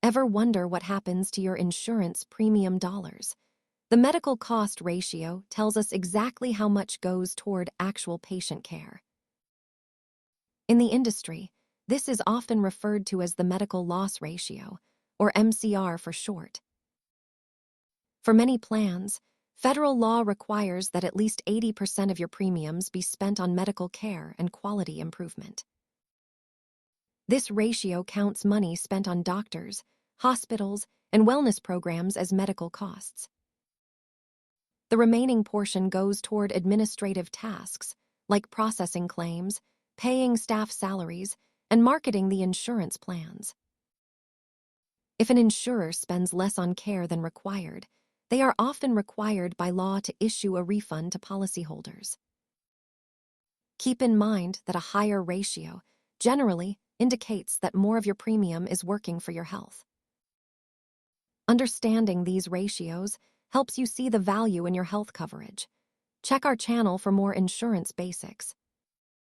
Ever wonder what happens to your insurance premium dollars? The medical cost ratio tells us exactly how much goes toward actual patient care. In the industry, this is often referred to as the medical loss ratio, or MCR for short. For many plans, federal law requires that at least 80% of your premiums be spent on medical care and quality improvement. This ratio counts money spent on doctors, hospitals, and wellness programs as medical costs. The remaining portion goes toward administrative tasks, like processing claims, paying staff salaries, and marketing the insurance plans. If an insurer spends less on care than required, they are often required by law to issue a refund to policyholders. Keep in mind that a higher ratio generally indicates that more of your premium is working for your health. Understanding these ratios helps you see the value in your health coverage. Check our channel for more insurance basics.